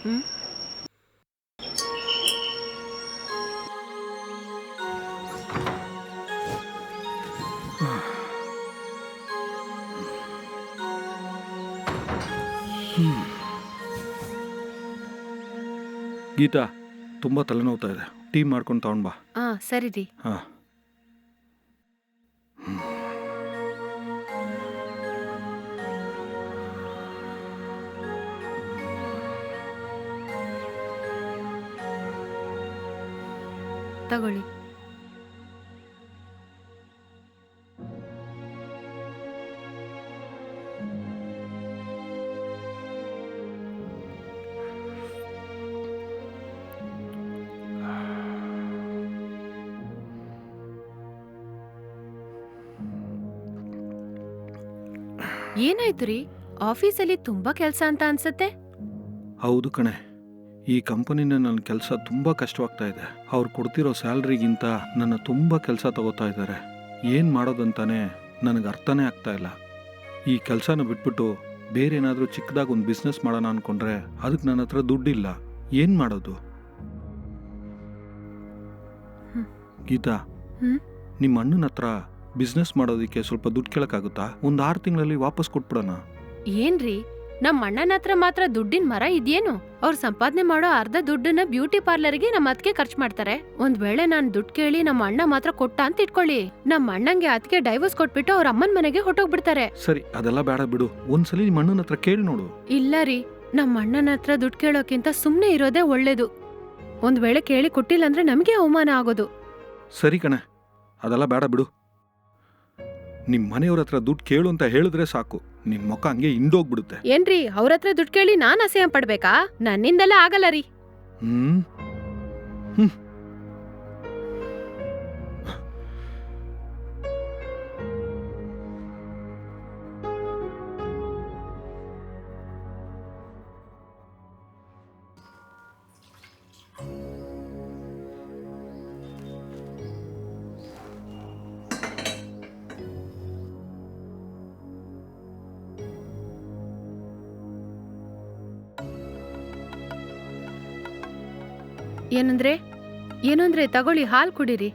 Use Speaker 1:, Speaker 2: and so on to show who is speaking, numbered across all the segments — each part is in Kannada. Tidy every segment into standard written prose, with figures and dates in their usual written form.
Speaker 1: ಹ್ಮ್
Speaker 2: ಗೀತಾ ತುಂಬ ತಲೆನೋವ್ತಾ ಇದೆ, ಟೀ ಮಾಡ್ಕೊಂಡು ತಗೊಂಡ್ ಬಾ.
Speaker 1: ಸರಿ ರೀ.
Speaker 2: ಹಾಂ.
Speaker 1: ತಗೊಳ್ಳಿ. ಏನಾಯ್ತು ರೀ? ಆಫೀಸಲ್ಲಿ ತುಂಬಾ ಕೆಲ್ಸ ಅಂತ ಅನ್ಸತ್ತೆ.
Speaker 2: ಹೌದು ಕಣೆ, ಈ ಕಂಪನಿನ ನನ್ನ ಕೆಲಸ ತುಂಬ ಕಷ್ಟವಾಗ್ತಾ ಇದೆ. ಅವ್ರು ಕೊಡ್ತಿರೋ ಸ್ಯಾಲ್ರಿಗಿಂತ ನನ್ನ ತುಂಬ ಕೆಲಸ ತಗೋತಾ ಇದ್ದಾರೆ. ಏನು ಮಾಡೋದಂತಾನೆ ನನಗೆ ಅರ್ಥನೇ ಆಗ್ತಾ ಇಲ್ಲ. ಈ ಕೆಲಸನ ಬಿಟ್ಬಿಟ್ಟು ಬೇರೆ ಏನಾದರೂ ಚಿಕ್ಕದಾಗಿ ಒಂದು ಬಿಸ್ನೆಸ್ ಮಾಡೋಣ ಅಂದ್ಕೊಂಡ್ರೆ ಅದಕ್ಕೆ ನನ್ನ ಹತ್ರ ದುಡ್ಡಿಲ್ಲ. ಏನು ಮಾಡೋದು? ಗೀತಾ,
Speaker 1: ಹ್ಮ್
Speaker 2: ನಿಮ್ಮ ಅಣ್ಣನ ಹತ್ರ ಬಿಸ್ನೆಸ್ ಮಾಡೋದಕ್ಕೆ ಸ್ವಲ್ಪ ದುಡ್ಡು ಕೇಳಕ್ಕಾಗುತ್ತಾ? ಒಂದು 6 ತಿಂಗಳಲ್ಲಿ ವಾಪಸ್ ಕೊಟ್ಬಿಡೋಣ.
Speaker 1: ಏನ್ರಿ, ನಮ್ಮ ಅಣ್ಣನ ಹತ್ರ ಮಾತ್ರ ದುಡ್ಡಿನ ಮರ ಇದೇನು? ಅವ್ರು ಸಂಪಾದನೆ ಮಾಡೋ ಅರ್ಧ ದುಡ್ಡನ್ನ ಬ್ಯೂಟಿ ಪಾರ್ಲರ್ಗೆ ನಮ್ಮ ಅತ್ತಿಗೆ ಖರ್ಚು ಮಾಡ್ತಾರೆ. ಒಂದ್ ವೇಳೆ ನಾನ್ ದುಡ್ಡು ಕೇಳಿ ನಮ್ಮ ಅಣ್ಣ ಮಾತ್ರ ಕೊಟ್ಟ ಅಂತ ಇಟ್ಕೊಳ್ಳಿ, ನಮ್ಮ ಅಣ್ಣಂಗೆ ಅತ್ತಿಗೆ ಡೈವರ್ಸ್ ಕೊಟ್ಬಿಟ್ಟು ಅವ್ರ ಅಮ್ಮನ ಮನೆಗೆ ಹೊಟ್ಟೋಗ್ಬಿಡ್ತಾರೆ.
Speaker 2: ಸರಿ, ಅದೆಲ್ಲ ಬೇಡ ಬಿಡು. ಒಂದ್ಸಲಿ ನಿಮ್ಮ ಅಣ್ಣನ ಹತ್ರ ಕೇಳಿ ನೋಡು.
Speaker 1: ಇಲ್ಲ ರೀ, ನಮ್ಮ ಅಣ್ಣನ ಹತ್ರ ದುಡ್ಡು ಕೇಳೋಕ್ಕಿಂತ ಸುಮ್ನೆ ಇರೋದೇ ಒಳ್ಳೇದು. ಒಂದ್ ವೇಳೆ ಕೇಳಿ ಕೊಟ್ಟಿಲ್ಲ ಅಂದ್ರೆ ನಮಗೆ ಅವಮಾನ ಆಗೋದು.
Speaker 2: ಸರಿ ಕಣೆ, ಅದೆಲ್ಲ ಬೇಡ ಬಿಡು. ನಿಮ್ಮ ಮನೆಯವ್ರ ಹತ್ರ ದುಡ್ಡು ಕೇಳು ಅಂತ ಹೇಳಿದ್ರೆ ಸಾಕು, ನಿನ್ನ ಮುಖ ಹಂಗೆ ಹಿಂಡೋಗ್ಬಿಡುತ್ತೆ.
Speaker 1: ಏನ್ರಿ, ಅವ್ರ ಹತ್ರ ದುಡ್ಡು ಕೇಳಿ ನಾನ್ ಅಸಹ್ಯ ಪಡ್ಬೇಕಾ? ನನ್ನಿಂದೆಲ್ಲ ಆಗಲ್ಲ ರೀ.
Speaker 2: ಹ್ಮ್ ಹ್ಮ್
Speaker 1: ಏನಂದ್ರೆ ತಗೊಳ್ಳಿ, ಹಾಲ್ ಕುಡೀರಿ.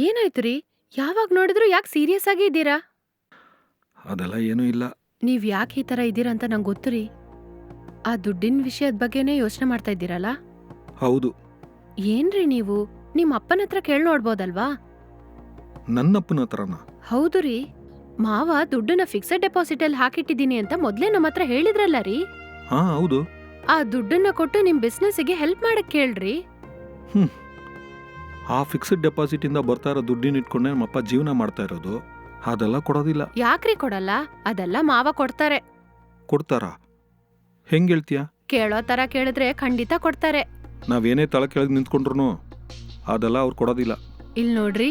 Speaker 1: ಏನಾಯ್ತು ರೀ? ಯಾವಾಗ ನೋಡಿದ್ರು ಯಾಕೆ ಸೀರಿಯಸ್ ಆಗಿ ಇದ್ದೀರಾ?
Speaker 2: ಅದೆಲ್ಲ ಏನೂ ಇಲ್ಲ.
Speaker 1: ನೀವ್ ಯಾಕೆ ಈ ತರ ಇದ್ದೀರಾ ಅಂತ ನಂಗೆ ಗೊತ್ತು ರೀ. ಆ ದುಡ್ಡಿನ ವಿಷಯದ ಬಗ್ಗೆನೇ ಯೋಚನೆ ಮಾಡ್ತಾ ಇದ್ದೀರಲ್ಲ?
Speaker 2: ಹೌದು.
Speaker 1: ಏನ್ರಿ ನೀವು, ನಿಮ್ ಅಪ್ಪನ ಹತ್ರ ಕೇಳ್ ನೋಡ್ಬೋದಲ್ವಾ?
Speaker 2: ನನ್ನಪ್ಪನ ಹತ್ರನ?
Speaker 1: ಹೌದು ರೀ, ಮಾವ ದುಡ್ಡನ್ನ ಫಿಕ್ಸೆಡ್ ಡೆಪಾಸಿಟ್ ಅಲ್ಲಿ ಹಾಕಿಟ್ಟಿದೀನಿ ಅಂತ ಮೊದ್ಲೇ ನಮ್ಮ ಹತ್ರ ಹೇಳಿದ್ರಲ್ಲ ರೀ.
Speaker 2: ಹಾ ಹೌದು.
Speaker 1: ಆ ದುಡ್ಡನ್ನ ಕೊಟ್ಟು ನಿಮ್ ಬಿಸ್ನೆಸ್ಗೆ ಹೆಲ್ಪ್ ಮಾಡಕ್ ಕೇಳ್ರಿ.
Speaker 2: ಆ ಫಿಕ್ಸ್ಡ್ ಡೆಪಾಸಿಟ್ ಇಂದ ಬರ್ತಾ ಇರೋ ದುಡ್ಡಿನ ಇಟ್ಕೊಂಡೆ ನಮ್ಮಪ್ಪ ಜೀವನ ಮಾಡ್ತಾ ಇರೋದು. ಅದೆಲ್ಲ ಕೊಡೋದಿಲ್ಲ.
Speaker 1: ಯಾಕ್ರಿ ಕೊಡಲ್ಲ? ಅದೆಲ್ಲ ಮಾವ ಕೊಡ್ತಾರೆ.
Speaker 2: ಕೊಡ್ತಾರಾ? ಹೆಂಗ್ ಹೇಳ್ತೀಯ?
Speaker 1: ಕೇಳೋ ತರ ಕೇಳಿದ್ರೆ ಖಂಡಿತ ಕೊಡ್ತಾರೆ.
Speaker 2: ನಾವೇನೇ ತಳ ಕೆಳಗೆ ನಿಂತ್ಕೊಂಡ್ರು ಅದೆಲ್ಲ ಅವ್ರು ಕೊಡೋದಿಲ್ಲ.
Speaker 1: ಇಲ್ ನೋಡ್ರಿ,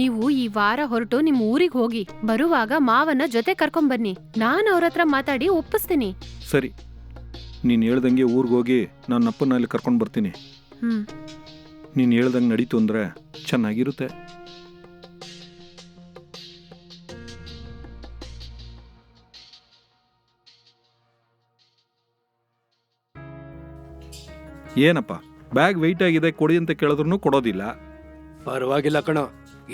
Speaker 1: ನೀವು ಈ ವಾರ ಹೊರಟು ನಿಮ್ ಊರಿಗೆ ಹೋಗಿ ಬರುವಾಗ ಮಾವನ ಜೊತೆ ಕರ್ಕೊಂಬನ್ನಿ. ನಾನ್ ಅವ್ರ ಹತ್ರ ಮಾತಾಡಿ ಒಪ್ಪಿಸ್ತೀನಿ.
Speaker 2: ಸರಿ, ನೀನ್ ಹೇಳ್ದಂಗೆ ಊರಿಗೆ ಹೋಗಿ ನನ್ನ ಅಪ್ಪನ ಅಲ್ಲಿ ಕರ್ಕೊಂಡು ಬರ್ತೀನಿ. ನೀನು ಹೇಳ್ದಂಗೆ ನಡೀತು ಅಂದರೆ ಚೆನ್ನಾಗಿರುತ್ತೆ. ಏನಪ್ಪ, ಬ್ಯಾಗ್ ವೆಯ್ಟ್ ಆಗಿದೆ ಕೊಡಿ ಅಂತ ಕೇಳಿದ್ರು ಕೊಡೋದಿಲ್ಲ.
Speaker 3: ಪರವಾಗಿಲ್ಲ ಕಣೋ,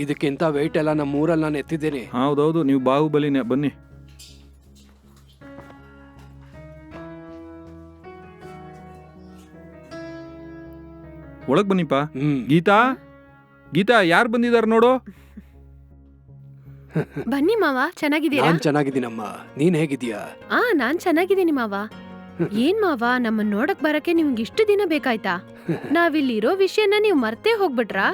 Speaker 3: ಇದಕ್ಕಿಂತ ವೆಯ್ಟ್ ಎಲ್ಲ ನಮ್ಮ ಊರಲ್ಲಿ ನಾನು ಎತ್ತಿದ್ದೀನಿ.
Speaker 2: ಹೌದೌದು, ನೀವು ಬಾಹುಬಲಿನೇ. ಬನ್ನಿ. ಒಳಗ್ ಬನ್ನಿಪ್ಪ. ಗೀತಾ, ಗೀತಾ, ಯಾರು ಬಂದಿದಾರ ನೋಡು.
Speaker 1: ಬನ್ನಿ ಮಾವ, ಚೆನ್ನಾಗಿದ್ದೀರಾ?
Speaker 3: ನಾನ್ ಚೆನ್ನಾಗಿದ್ದೀನಮ್ಮ, ನೀನ್ ಹೇಗಿದ್ದೀಯಾ?
Speaker 1: ನಾನ್ ಚೆನ್ನಾಗಿದ್ದೀನಿ ಮಾವ. ಏನ್ ಮಾವ, ನಮ್ಮನ್ ನೋಡಕ್ ಬರಕ್ಕೆ ನಿಮ್ಗೆ ಇಷ್ಟು ದಿನ ಬೇಕಾಯ್ತಾ? ನಾವಿಲ್ಲಿರೋ ವಿಷಯನ ನೀವು ಮರ್ತೇ ಹೋಗ್ಬಿಟ್ರಾ?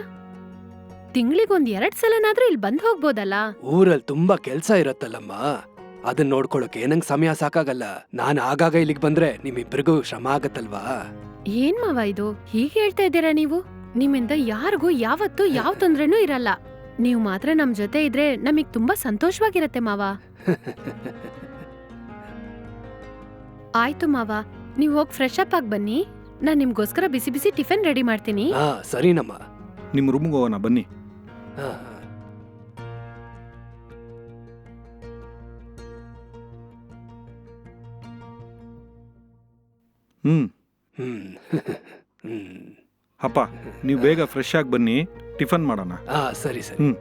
Speaker 1: ತಿಂಗಳಿಗೊಂದ್ 2 ಸಲನಾದ್ರೂ ಇಲ್ಲಿ ಬಂದ್ ಹೋಗ್ಬೋದಲ್ಲ?
Speaker 3: ಊರಲ್ಲಿ ತುಂಬಾ ಕೆಲ್ಸ ಇರತ್ತಲ್ಲಮ್ಮ, ಅದನ್ನ ನೋಡ್ಕೊಳಕ್ಕೆ ನಂಗ್ ಸಮಯ ಸಾಕಾಗಲ್ಲ. ನಾನ್ ಆಗಾಗ ಇಲ್ಲಿಗೆ ಬಂದ್ರೆ ನಿಮ್ಮಿಬ್ರಿಗೂ ಶ್ರಮ ಆಗತ್ತಲ್ವಾ?
Speaker 1: ಏನ್ ಮಾವ ಇದು ಹೀಗೆ ಹೇಳ್ತಾ ಇದ್ದೀರಾ ನೀವು? ನಿಮ್ಮಿಂದ ಯಾರಿಗೂ ಯಾವತ್ತೂ ಯಾವ ತೊಂದ್ರೆನೂ ಇರಲ್ಲ. ನೀವು ಮಾತ್ರ ನಮ್ ಜೊತೆ ಇದ್ರೆ ನಮಗ್ ತುಂಬಾ ಸಂತೋಷವಾಗಿರತ್ತೆ ಮಾವ. ಆಯ್ತು ಮಾವ, ನೀವ್ ಹೋಗ್ ಫ್ರೆಶ್ ಅಪ್ ಆಗಿ ಬನ್ನಿ. ನಾನ್ ನಿಮ್ಗೋಸ್ಕರ ಬಿಸಿ ಬಿಸಿ ಟಿಫಿನ್ ರೆಡಿ ಮಾಡ್ತೀನಿ.
Speaker 3: ಹಾ ಸರಿನಮ್ಮ.
Speaker 2: ನಿಮ್ಮ ರೂಮ್ಗೆ ಹೋಗೋಣ ಬನ್ನಿ.
Speaker 3: ಹಾ
Speaker 2: ಹ್ಮ್
Speaker 3: ಹ್ಮ್ ಹ್ಮ್
Speaker 2: ಅಪ್ಪ, ನೀವು ಬೇಗ ಫ್ರೆಶ್ ಆಗಿ ಬನ್ನಿ, ಟಿಫನ್ ಮಾಡೋಣ.
Speaker 3: ಹಾ ಸರಿ ಸರಿ.
Speaker 2: ಹ್ಮ್.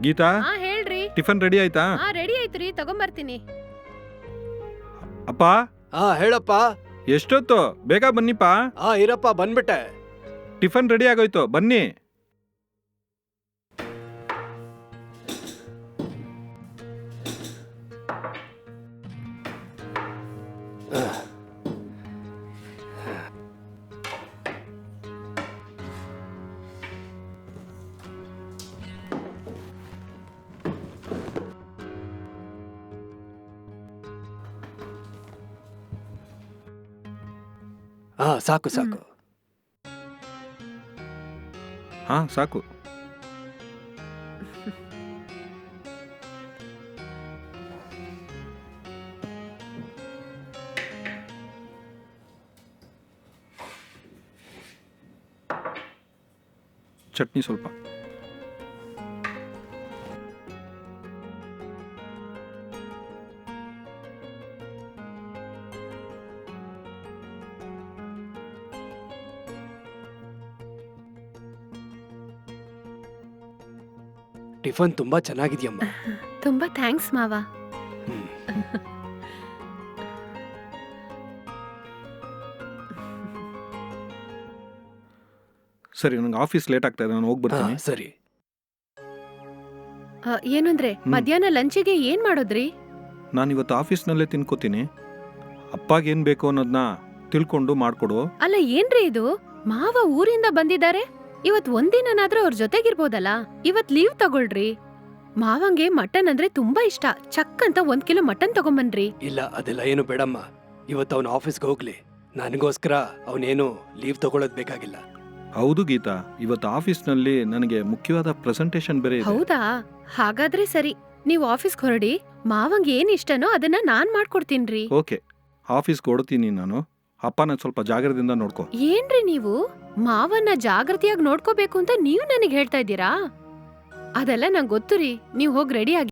Speaker 2: ಗೀತಾ,
Speaker 1: ಹಾ ಹೇಳ್ರಿ.
Speaker 2: ಟಿಫನ್ ರೆಡಿ ಆಯ್ತಾ?
Speaker 1: ಹಾ ರೆಡಿ ಆಯ್ತು ರೀ, ತಗೊಂಬರ್ತೀನಿ.
Speaker 2: ಅಪ್ಪ,
Speaker 3: ಹಾ ಹೇಳಪ್ಪ.
Speaker 2: ಎಷ್ಟೊತ್ತು? ಬೇಗ ಬನ್ನಿಪ್ಪ.
Speaker 3: ಹಾ ಇರಪ್ಪ, ಬಂದ್ಬಿಟ್ಟೆ.
Speaker 2: ಟಿಫನ್ ರೆಡಿ ಆಗೋಯ್ತು, ಬನ್ನಿ.
Speaker 3: ಹಾ ಸಾಕು ಸಾಕು.
Speaker 2: ಹಾ ಸಾಕು. ಚಟ್ನಿ ಸ್ವಲ್ಪ.
Speaker 3: ಟಿಫನ್ ತುಂಬಾ ಚೆನ್ನಾಗಿದ್ಯಮ್ಮ.
Speaker 1: ತುಂಬಾ ಥ್ಯಾಂಕ್ಸ್ ಮಾವ.
Speaker 3: ಹ್ಮ್.
Speaker 2: ಸರಿ, ನಂಗೆ ಆಫೀಸ್ ಲೇಟ್ ಆಗ್ತಾ ಇದೆ, ನಾನು ಹೋಗಿ
Speaker 3: ಹಾ
Speaker 2: ಬರ್ತೀನಿ.
Speaker 3: ಸರಿ.
Speaker 1: ಏನಂದ್ರೆ ಮಧ್ಯಾಹ್ನ ಲಂಚಿಗೆ ಏನ್ ಮಾಡೋದ್ರಿ?
Speaker 2: ನಾನು ಇವತ್ತು ಆಫೀಸ್ನಲ್ಲೇ ತಿನ್ಕೋತೀನಿ. ಅಪ್ಪಾಗೇನು ಬೇಕು ಅನ್ನೋದನ್ನ ತಿಳ್ಕೊಂಡು ಮಾಡ್ಕೊಡು.
Speaker 1: ಅಲ್ಲ ಏನ್ರಿ ಇದು, ಮಾವ ಊರಿಂದ ಬಂದಿದ್ದಾರೆ, ಇವತ್ ಒಂದಿನನಾದ್ರೂ ಅವ್ರ ಜೊತೆಗಿರ್ಬೋದಲ್ಲ. ಇವತ್ ಲೀವ್ ತಗೊಳ್ರಿ. ಮಾವಂಗೆ ಮಟನ್ ಅಂದ್ರೆ ತುಂಬಾ ಇಷ್ಟ. ಚಕ್ ಅಂತ 1 ಕಿಲೋ ಮಟನ್ ತಗೊಂಬನ್ರಿ.
Speaker 3: ಇಲ್ಲ ಅದೆಲ್ಲ ಏನು ಬೇಡಮ್ಮ. ಇವತ್ತು ಅವನ ಆಫೀಸ್ಗೆ ಹೋಗ್ಲಿ. ನನಗೋಸ್ಕರ ಅವನೇನು ಲೀವ್ ತಗೊಳ್ಳೋದ್ ಬೇಕಾಗಿಲ್ಲ.
Speaker 2: ಹೌದು ಗೀತಾ, ಇವತ್ತು ಆಫೀಸ್ನಲ್ಲಿ ನನಗೆ ಮುಖ್ಯವಾದ ಪ್ರೆಸೆಂಟೇಷನ್ ಬೇರೆ ಇದೆ.
Speaker 1: ಹೌದಾ? ಹಾಗಾದ್ರೆ ಸರಿ, ನೀವ್ ಆಫೀಸ್ಗೆ ಹೊರಡಿ. ಮಾವಂಗೆ ಏನ್ ಇಷ್ಟನೋ ಅದನ್ನ ನಾನ್ ಮಾಡ್ಕೊಡ್ತೀನ್ರಿ.
Speaker 2: ಓಕೆ, ಆಫೀಸ್ಗೆ ಹೊಡ್ತೀನಿ ನಾನು. ಅಪ್ಪನ ಸ್ವಲ್ಪ ಜಾಗ್ರತೆಯಿಂದ ನೋಡ್ಕೋ.
Speaker 1: ಏನ್ರಿ ನೀವು, ಮಾವನ್ನ ಜಾಗೃತಿಯಾಗಿ ನೋಡ್ಕೋಬೇಕು ಅಂತ ನೀವ್ ನನಗ್ ಹೇಳ್ತಾ ಇದ್ದೀರಾ? ಅದೆಲ್ಲ ನಂಗ್ ಗೊತ್ತು ರೀ. ನೀವ್ ಹೋಗ್ ರೆಡಿ ಆಗಿ.